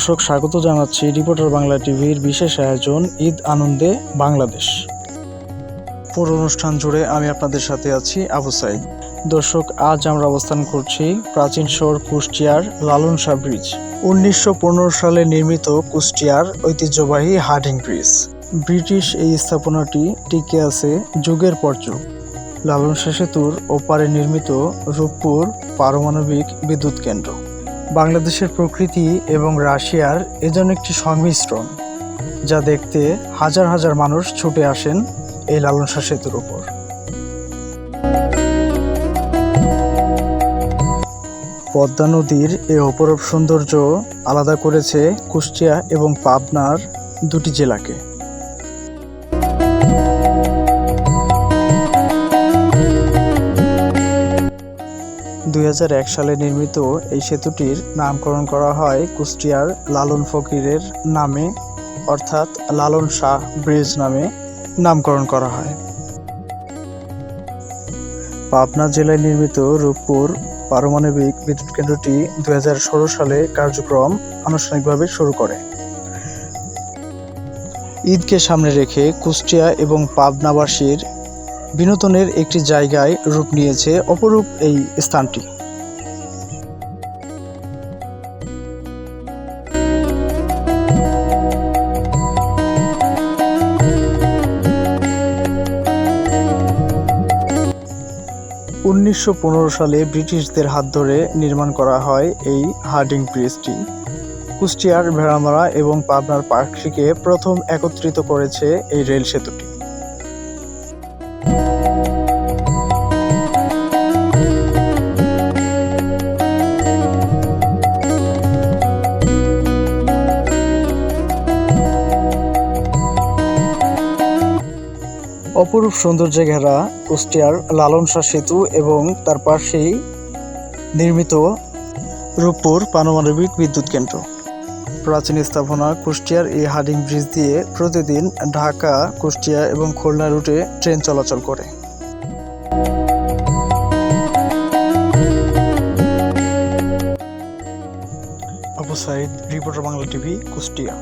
দর্শক, স্বাগত জানাচ্ছি রিপোর্টার বাংলা টিভির বিশেষ আয়োজন ঈদ আনন্দে বাংলাদেশ। পুরো অনুষ্ঠান জুড়ে আমি আপনাদের সাথে আছি আবু সাইদ। দর্শক, আজ আমরা অবস্থান করছি প্রাচীন শহর কুষ্টিয়ার লালন শাহ ব্রিজ। 1915 সালে নির্মিত কুষ্টিয়ার ঐতিহ্যবাহী হার্ডিং ব্রিজ। ব্রিটিশ এই স্থাপনাটি টিকে আছে যুগের পর যুগ। লালন শাহ সেতুর ওপারে নির্মিত রূপপুর পারমাণবিক বিদ্যুৎ কেন্দ্র বাংলাদেশের প্রকৃতি এবং রাশিয়ার যেন একটি সংমিশ্রণ, যা দেখতে হাজার হাজার মানুষ ছুটে আসেন এই লালন শাহ সেতুর উপর। পদ্মা নদীর এই অপরূপ সৌন্দর্য আলাদা করেছে কুষ্টিয়া এবং পাবনার দুটি জেলাকে। সালে নির্মিত এই সেতুটির নামকরণ করা হয় কুষ্টিয়ার লালন ফকিরের নামে, অর্থাৎ লালন শাহ ব্রিজ নামে নামকরণ করা হয়। পাবনা জেলায় নির্মিত রূপপুর পারমাণবিক বিদ্যুৎ কেন্দ্রটি 2016 সালে কার্যক্রম আনুষ্ঠানিকভাবে শুরু করে। ঈদকে সামনে রেখে কুষ্টিয়া এবং পাবনাবাসীর বিনোদনের একটি জায়গায় রূপ নিয়েছে অপরূপ এই স্থানটি। সালে ব্রিটিশদের হাত ধরে নির্মাণ করা হয় এই হার্ডিং ব্রিজটি। কুষ্টিয়ার ভেড়ামারা এবং পাবনার পার্কশিকে প্রথম একত্রিত করেছে এই রেল সেতুটি। অপরূপ সৌন্দর্যে ঘেরা কুষ্টিয়ার লালন শাহ সেতু এবং তার পাশেই নির্মিত রূপপুর পারমাণবিক বিদ্যুৎ কেন্দ্র। প্রাচীন স্থাপনা কুষ্টিয়ার এই হার্ডিং ব্রিজ দিয়ে প্রতিদিন ঢাকা, কুষ্টিয়া এবং খুলনা রুটে ট্রেন চলাচল করে। Abu Sayeed, reporter Bangla TV, Kushtia.